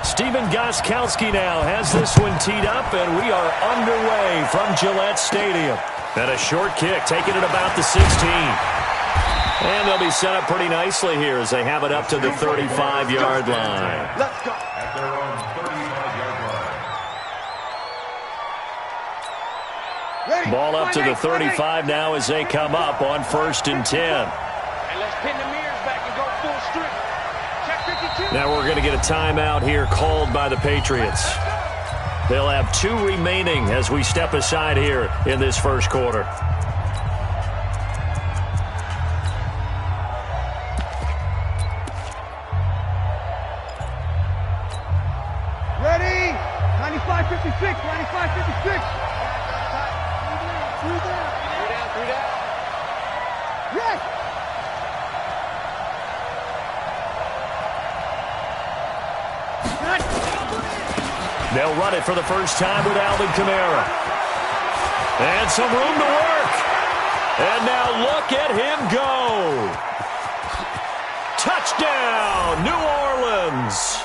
Steven Gostkowski now has this one teed up, and we are underway from Gillette Stadium. And a short kick, taking it about the 16. And they'll be set up pretty nicely here as they have it up to the 35-yard line. Let's go. At their own 35-yard line. Ball up to the 35 now as they come up on 1st and 10. And let's pin the mirrors back and go full strip. Check 52. Now we're going to get a timeout here called by the Patriots. They'll have 2 remaining as we step aside here in this first quarter. Ready? 95-56, 95-56. Three down. Yes. They'll run it for the first time with Alvin Kamara. And some room to work. And now look at him go. Touchdown, New Orleans.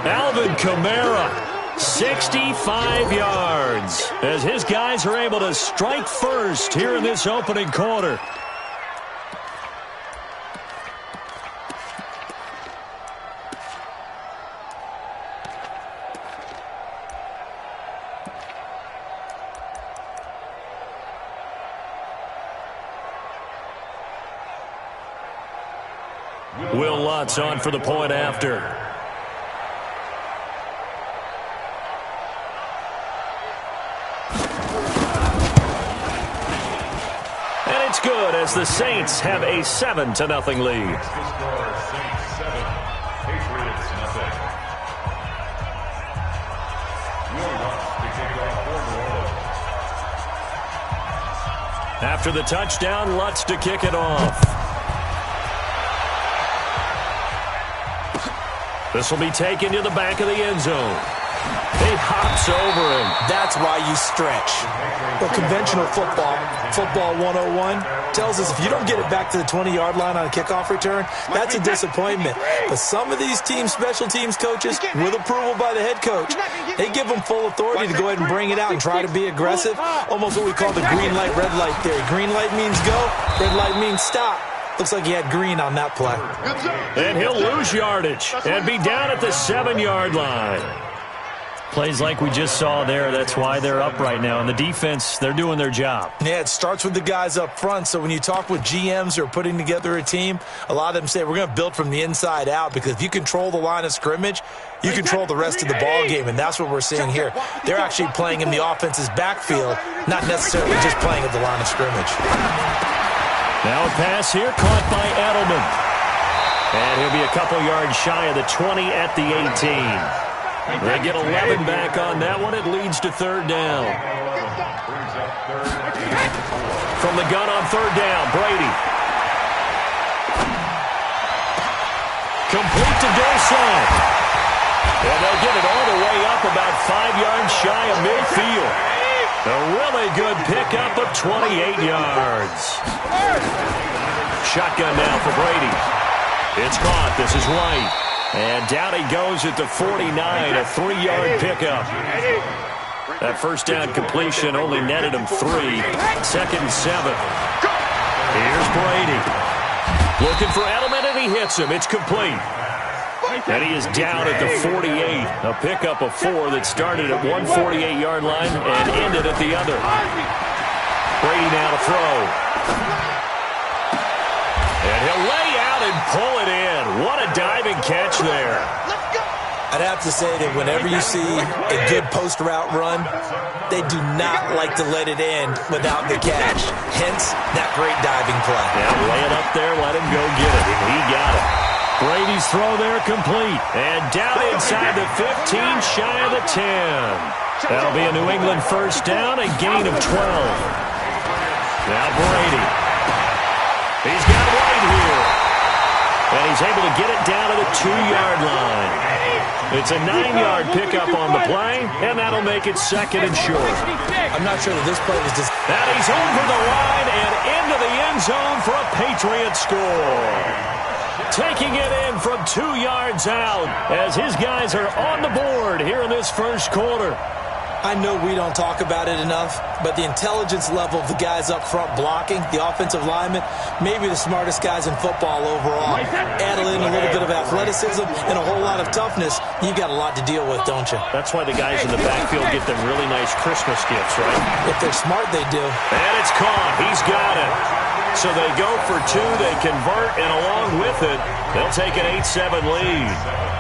Alvin Kamara, 65 yards. As his guys are able to strike first here in this opening quarter. Will Lutz on for the point after. And it's good as the Saints have a 7-0 lead. After the touchdown, Lutz to kick it off. This will be taken to the back of the end zone. He hops over him. That's why you stretch. Well, conventional football 101, tells us if you don't get it back to the 20-yard line on a kickoff return, that's a disappointment. But some of these special teams coaches, with approval by the head coach, they give them full authority to go ahead and bring it out and try to be aggressive. Almost what we call the green light, red light theory. Green light means go, red light means stop. Looks like he had green on that play. And he'll lose yardage and be down at the 7-yard line. Plays like we just saw there, that's why they're up right now. And the defense, they're doing their job. Yeah, it starts with the guys up front. So when you talk with GMs who are putting together a team, a lot of them say we're going to build from the inside out, because if you control the line of scrimmage, you control the rest of the ball game, and that's what we're seeing here. They're actually playing in the offense's backfield, not necessarily just playing at the line of scrimmage. Now a pass here caught by Edelman. And he'll be a couple yards shy of the 20 at the 18. They get 11 back on that one. It leads to 3rd down. From the gun on 3rd down, Brady. Complete to Dorsett. And they'll get it all the way up about 5 yards shy of midfield. A really good pickup of 28 yards. Shotgun now for Brady. It's caught. This is White. And down he goes at the 49, a 3-yard pickup. That first down completion only netted him 3. 2nd and 7. Here's Brady. Looking for Edelman, and he hits him. It's complete. And he is down at the 48. A pickup of 4 that started at one 48-yard line and ended at the other. Brady now to throw. And he'll lay out and pull it in. What a diving catch there. I'd have to say that whenever you see a good post route run, they do not like to let it end without the catch. Hence, that great diving play. Yeah, lay it up there, let him go get it, and he got it. Brady's throw there complete. And down inside the 15, shy of the 10. That'll be a New England first down, a gain of 12. Now Brady. He's got White here. And he's able to get it down to the 2-yard line. It's a 9-yard pickup on the play, and that'll make it 2nd and short. I'm not sure that this play was just... And he's over the line and into the end zone for a Patriot score. taking it in from 2 yards out as his guys are on the board here in this first quarter. I know we don't talk about it enough, but the intelligence level of the guys up front blocking, the offensive linemen, maybe the smartest guys in football overall. Add in a little bit of athleticism and a whole lot of toughness, you got a lot to deal with, don't you? That's why the guys in the backfield get them really nice Christmas gifts, right? If they're smart, they do. And it's caught. He's got it. So they go for 2, they convert, and along with it, they'll take an 8-7 lead.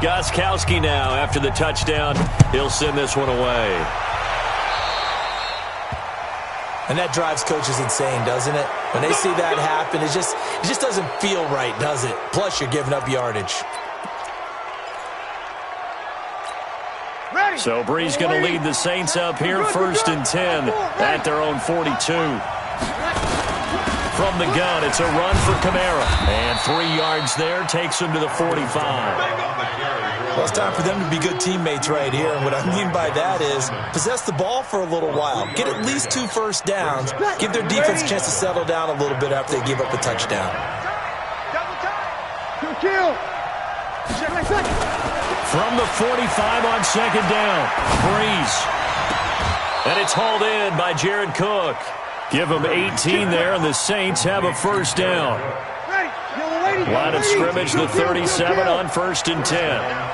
Gostkowski now after the touchdown. He'll send this one away. And that drives coaches insane, doesn't it? When they see that happen, it just doesn't feel right, does it? Plus, you're giving up yardage. So Bree's going to lead the Saints up here, 1st and 10 at their own 42. From the gun, it's a run for Kamara. And 3 yards there takes him to the 45. Well, it's time for them to be good teammates right here. And what I mean by that is possess the ball for a little while. Get at least 2 first downs. Give their defense a chance to settle down a little bit after they give up a touchdown. From the 45 on 2nd down, Breeze. And it's hauled in by Jared Cook. Give them 18 there, and the Saints have a first down. Line of scrimmage, the 37 on 1st and 10.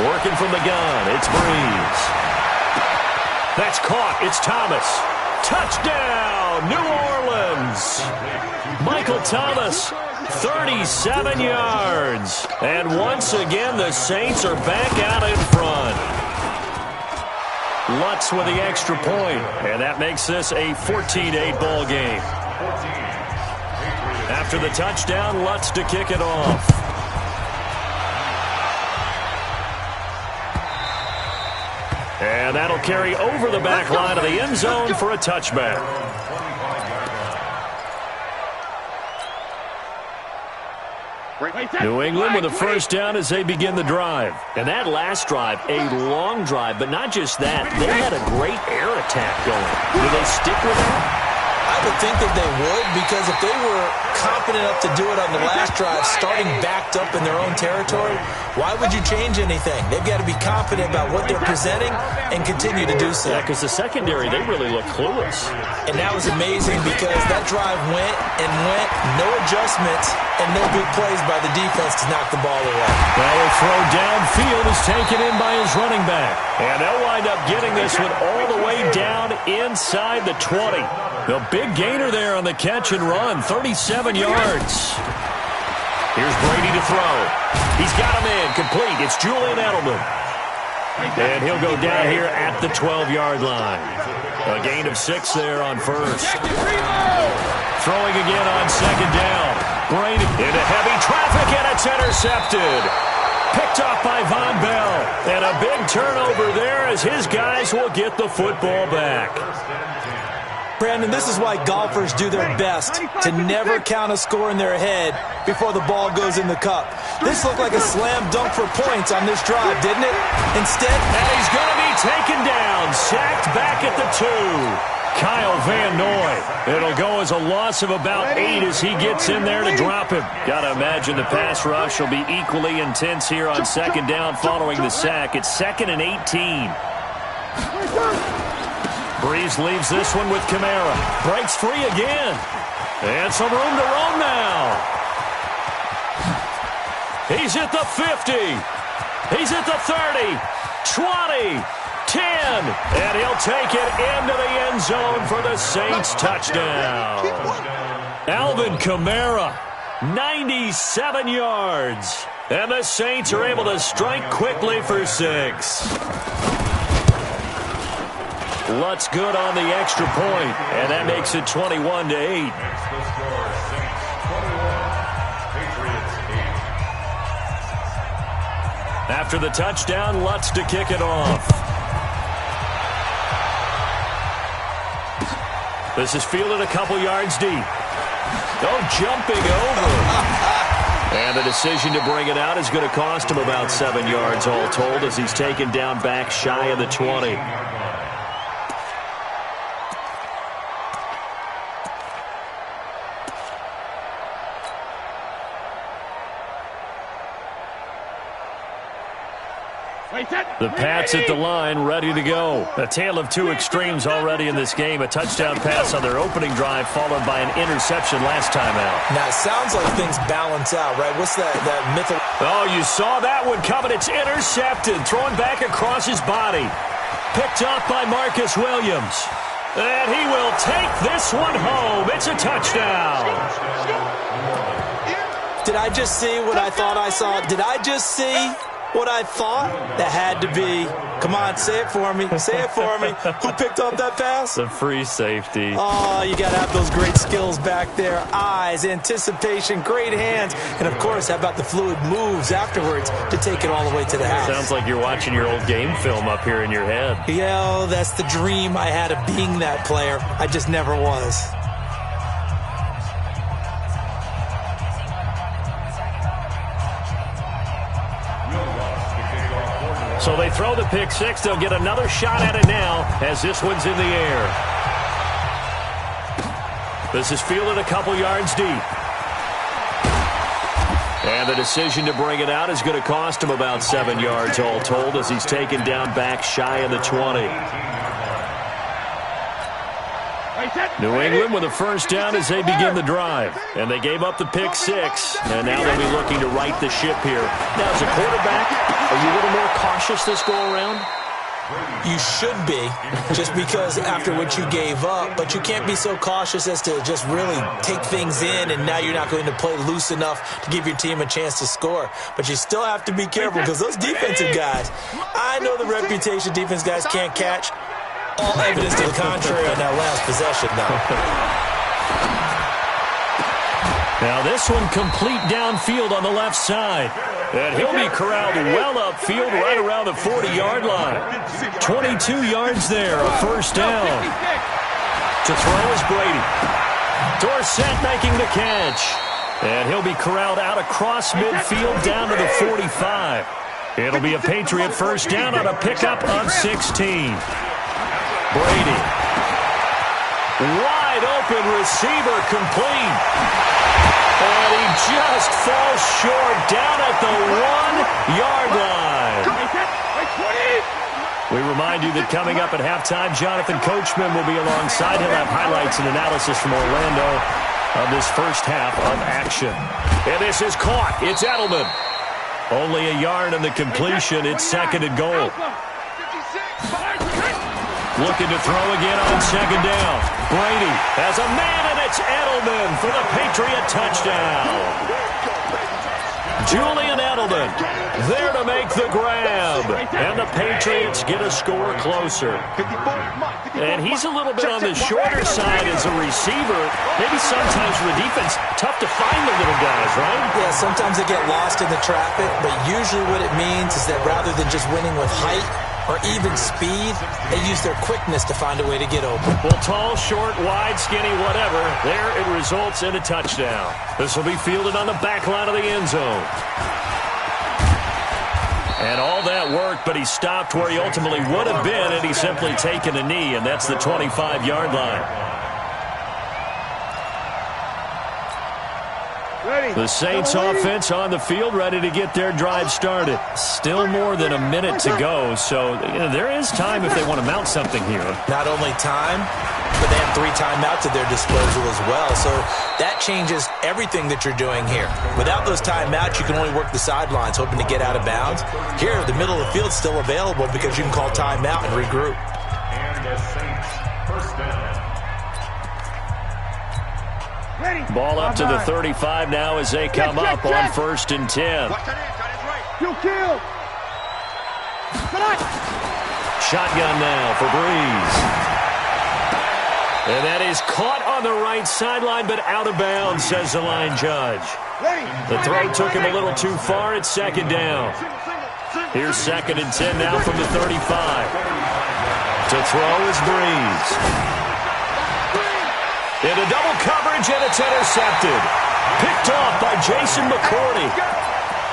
Working from the gun, it's Breeze. That's caught, it's Thomas. Touchdown, New Orleans. Michael Thomas, 37 yards. And once again, the Saints are back out in front. Lutz with the extra point, and that makes this a 14-8 ball game. After the touchdown, Lutz to kick it off. And that'll carry over the back line of the end zone for a touchback. New England with a first down as they begin the drive. And that last drive, a long drive, but not just that. They had a great air attack going. Will they stick with that? I would think that they would, because if they were confident enough to do it on the last drive, starting backed up in their own territory, why would you change anything? They've got to be confident about what they're presenting and continue to do so. Yeah, because the secondary, they really look clueless. And that was amazing because that drive went and went, no adjustments, and no big plays by the defense to knock the ball away. Well, a throw downfield is taken in by his running back. And they'll wind up getting this one all the way down inside the 20. The big gainer there on the catch and run, 37 yards. Here's Brady to throw. He's got him in, complete. It's Julian Edelman. And he'll go down here at the 12-yard line. A gain of 6 there on first. Throwing again on 2nd down. Brady into heavy traffic, and it's intercepted. Picked off by Von Bell. And a big turnover there as his guys will get the football back. Brandon, this is why golfers do their best to never count a score in their head before the ball goes in the cup. This looked like a slam dunk for points on this drive, didn't it? Instead, and he's going to be taken down, sacked back at the 2. Kyle Van Noy. It'll go as a loss of about 8 as he gets in there to drop him. Got to imagine the pass rush will be equally intense here on 2nd down following the sack. It's 2nd and 18. Breeze leaves this one with Kamara. Breaks free again. And some room to roam now. He's at the 50. He's at the 30. 20. 10. And he'll take it into the end zone for the Saints touchdown. Alvin Kamara, 97 yards. And the Saints are able to strike quickly for 6. Lutz good on the extra point, and that makes it 21-8. After the touchdown, Lutz to kick it off. This is fielded a couple yards deep. Jumping over. And the decision to bring it out is going to cost him about 7 yards all told as he's taken down back shy of the 20. The Pats at the line, ready to go. A tale of two extremes already in this game. A touchdown pass on their opening drive, followed by an interception last time out. Now, it sounds like things balance out, right? What's that myth? Oh, you saw that one coming. It's intercepted. Thrown back across his body. Picked off by Marcus Williams. And he will take this one home. It's a touchdown. Did I just see what I thought I saw? Did I just see what I thought? That had to be. Come on, say it for me. Say it for me. Who picked up that pass? The free safety. Oh, you got to have those great skills back there. Eyes, anticipation, great hands. And, of course, how about the fluid moves afterwards to take it all the way to the house? Sounds like you're watching your old game film up here in your head. Yeah, that's the dream I had of being that player. I just never was. So they throw the pick six. They'll get another shot at it now as this one's in the air. This is fielded a couple yards deep. And the decision to bring it out is going to cost him about 7 yards all told as he's taken down back shy of the 20. New England with a first down as they begin the drive. And they gave up the pick six. And now they'll be looking to right the ship here. Now, as a quarterback, are you a little more cautious this go around? You should be, just because after what you gave up. But you can't be so cautious as to just really take things in, and now you're not going to play loose enough to give your team a chance to score. But you still have to be careful because those defensive guys, I know the reputation defense guys can't catch. All evidence to the contrary on that last possession, though. Now this one complete downfield on the left side. And he'll be corralled well upfield right around the 40-yard line. 22 yards there, a first down. To throw is Brady. Dorsett making the catch. And he'll be corralled out across midfield down to the 45. It'll be a Patriot first down on a pickup of 16. Brady. Wide open receiver complete. And he just falls short down at the 1-yard line. We remind you that coming up at halftime, Jonathan Coachman will be alongside. He'll have highlights and analysis from Orlando of this first half of action. And this is caught. It's Edelman. Only a yard on the completion. It's second and goal. Looking to throw again on second down. Brady has a man, and it's Edelman for the Patriot touchdown. Julian Edelman there to make the grab. And the Patriots get a score closer. And he's a little bit on the shorter side as a receiver. Maybe sometimes for the defense, tough to find the little guys, right? Yeah, sometimes they get lost in the traffic, but usually what it means is that rather than just winning with height or even speed, they use their quickness to find a way to get open. Well, tall, short, wide, skinny, whatever, there it results in a touchdown. This will be fielded on the back line of the end zone. And all that worked, but he stopped where he ultimately would have been, and he's simply taken a knee, and that's the 25-yard line. The Saints offense on the field, ready to get their drive started. Still more than a minute to go, so there is time if they want to mount something here. Not only time, but they have 3 timeouts at their disposal as well, so that changes everything that you're doing here. Without those timeouts, you can only work the sidelines, hoping to get out of bounds. Here, the middle of the field is still available because you can call timeout and regroup. And the Saints first down. Ball up to the 35 now as they come up on 1st and 10. Shotgun now for Breeze. And that is caught on the right sideline, but out of bounds, says the line judge. The throw took him a little too far. It's second down. Here's 2nd and 10 now from the 35. To throw is Breeze. Into double coverage, and it's intercepted. Picked off by Jason McCourty.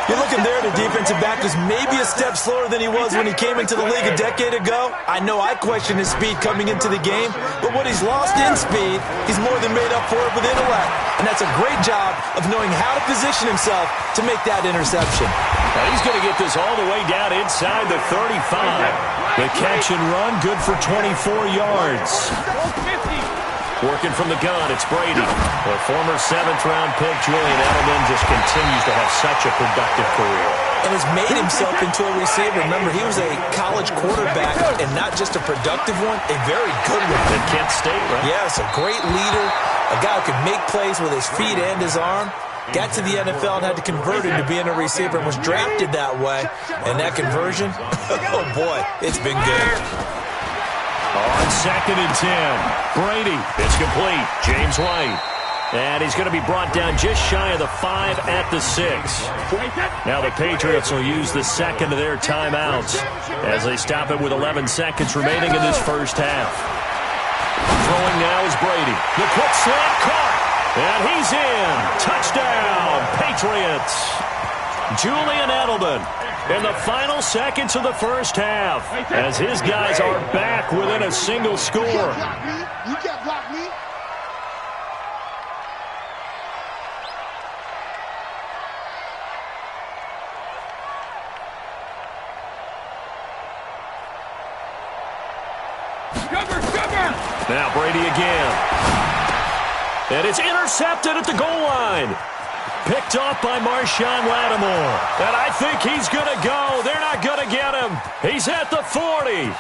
You're looking there, the defensive back is maybe a step slower than he was when he came into the league a decade ago. I know I questioned his speed coming into the game, but what he's lost in speed, he's more than made up for it with intellect. And that's a great job of knowing how to position himself to make that interception. Now he's going to get this all the way down inside the 35. The catch and run, good for 24 yards. Working from the gun, it's Brady. The former 7th-round pick, Julian Edelman, just continues to have such a productive career. And has made himself into a receiver. Remember, he was a college quarterback, and not just a productive one, a very good one. At Kent State, right? Yes, a great leader, a guy who can make plays with his feet and his arm. Got to the NFL and had to convert into being a receiver and was drafted that way. And that conversion, oh boy, it's been good. On 2nd and 10, Brady. It's complete. James White. And he's going to be brought down just shy of the 5 at the 6. Now the Patriots will use the 2nd of their timeouts as they stop it with 11 seconds remaining in this first half. Throwing now is Brady. The quick slant caught. And he's in. Touchdown, Patriots. Julian Edelman in the final seconds of the first half as his guys are back within a single score. You can't block me. Now Brady again. And it's intercepted at the goal line. Picked off by Marshawn Lattimore. And I think he's going to go. They're not going to get him. He's at the 40.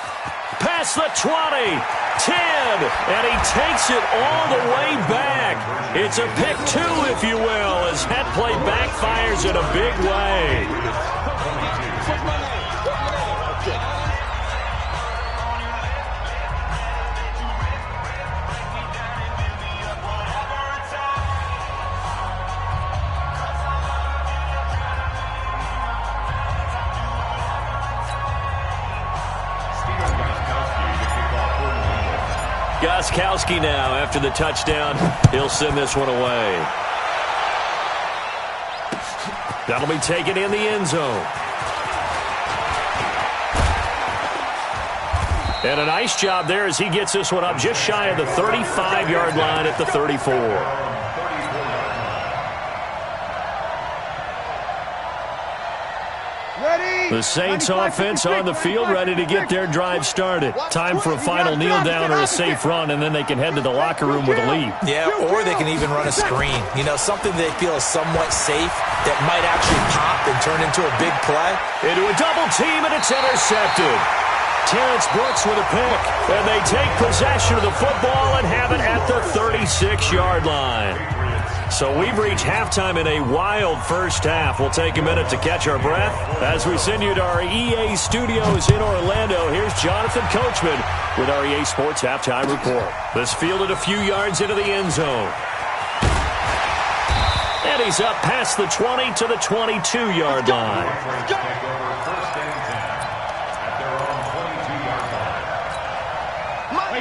Past the 20. 10. And he takes it all the way back. It's a pick 2, if you will, as that play backfires in a big way. Gostkowski now after the touchdown. He'll send this one away. That'll be taken in the end zone. And a nice job there as he gets this one up just shy of the 35-yard line at the 34. The Saints offense on the field, ready to get their drive started. Time for a final kneel down or a safe run, and then they can head to the locker room with a lead. Yeah, or they can even run a screen. You know, something they feel is somewhat safe that might actually pop and turn into a big play. Into a double team, and it's intercepted. Terrence Brooks with a pick, and they take possession of the football and have it at the 36-yard line. So we've reached halftime in a wild first half. We'll take a minute to catch our breath as we send you to our EA studios in Orlando. Here's Jonathan Coachman with our EA Sports Halftime Report. This fielded a few yards into the end zone. And he's up past the 20 to the 22-yard line.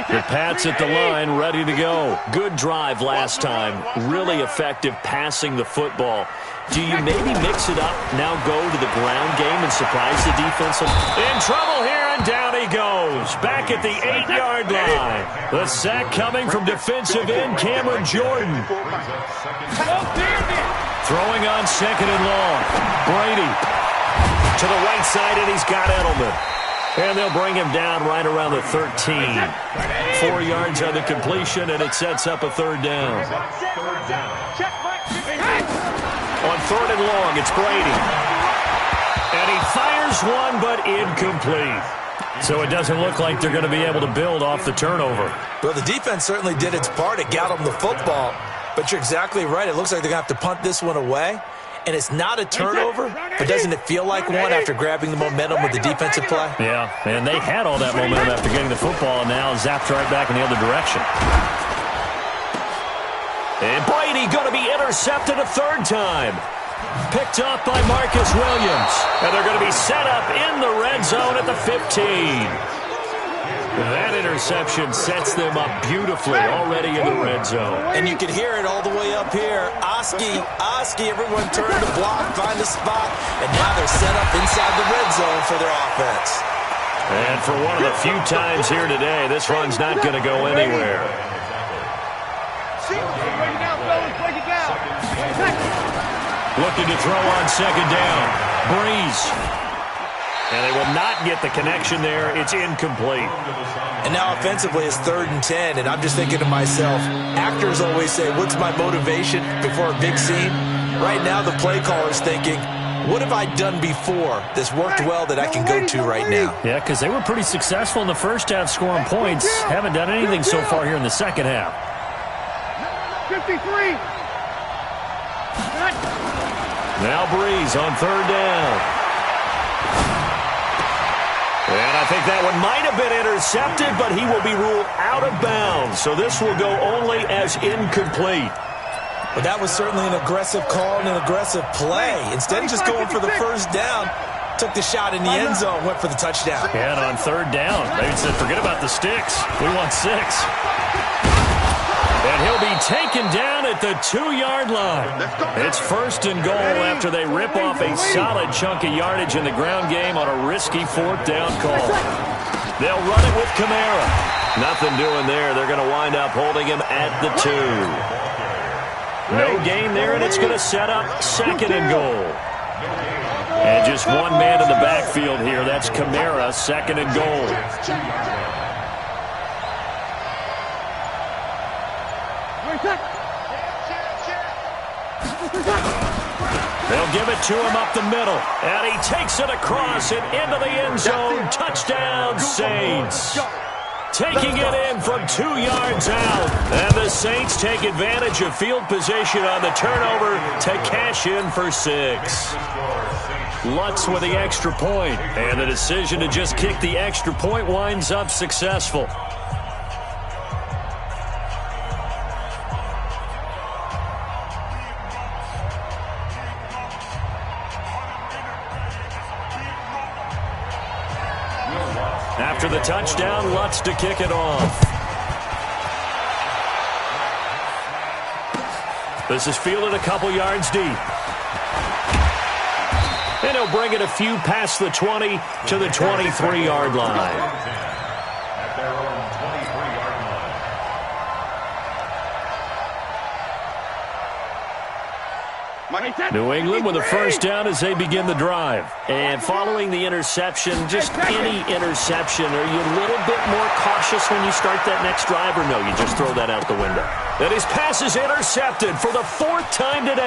The Pats at the line, ready to go. Good drive last time. Really effective passing the football. Do you maybe mix it up, now go to the ground game and surprise the defense? In trouble here, and down he goes. Back at the 8-yard line. The sack coming from defensive end Cameron Jordan. Throwing on 2nd and long. Brady to the right side, and he's got Edelman. And they'll bring him down right around the 13. 4 yards on the completion, and it sets up a 3rd down. On 3rd and long, it's Brady. And he fires one, but incomplete. So it doesn't look like they're going to be able to build off the turnover. Well, the defense certainly did its part. It got them the football. But you're exactly right. It looks like they're going to have to punt this one away. And it's not a turnover, but doesn't it feel like one after grabbing the momentum with the defensive play? Yeah, and they had all that momentum after getting the football, and now zapped right back in the other direction. And Brady going to be intercepted a 3rd time. Picked up by Marcus Williams. And they're going to be set up in the red zone at the 15. That interception sets them up beautifully already in the red zone. And you can hear it all the way up here. Oski, everyone turned to block, find a spot, and now they're set up inside the red zone for their offense. And for one of the few times here today, this run's not going to go anywhere. Looking to throw on second down. Breeze. And they will not get the connection there. It's incomplete. And now offensively it's 3rd and 10, and I'm just thinking to myself, actors always say, what's my motivation before a big scene? Right now the play caller's thinking, what have I done before that's worked well that I can go to right now? Yeah, because they were pretty successful in the first half scoring points. Haven't done anything so far here in the second half. 53. Now Breeze on 3rd down. And I think that one might have been intercepted, but he will be ruled out of bounds. So this will go only as incomplete. But that was certainly an aggressive call and an aggressive play. Instead of just going for the first down, took the shot in the end zone, went for the touchdown. And on 3rd down, they said, forget about the sticks. We want 6. And he'll be taken down at the 2-yard line. It's 1st and goal after they rip off a solid chunk of yardage in the ground game on a risky 4th down call. They'll run it with Kamara. Nothing doing there. They're going to wind up holding him at the 2. No gain there, and it's going to set up 2nd and goal. And just one man in the backfield here. That's Kamara, 2nd and goal. They'll give it to him up the middle. And he takes it across and into the end zone. Touchdown, Saints. Taking it in from 2 yards out. And the Saints take advantage of field position on the turnover to cash in for 6. Lutz with the extra point. And the decision to just kick the extra point winds up successful. After the touchdown, Lutz to kick it off. This is fielded a couple yards deep. And he'll bring it a few past the 20 to the 23-yard line. New England with a first down as they begin the drive. And following the interception, just any interception, are you a little bit more cautious when you start that next drive, or no, you just throw that out the window? And his pass is intercepted for the 4th time today.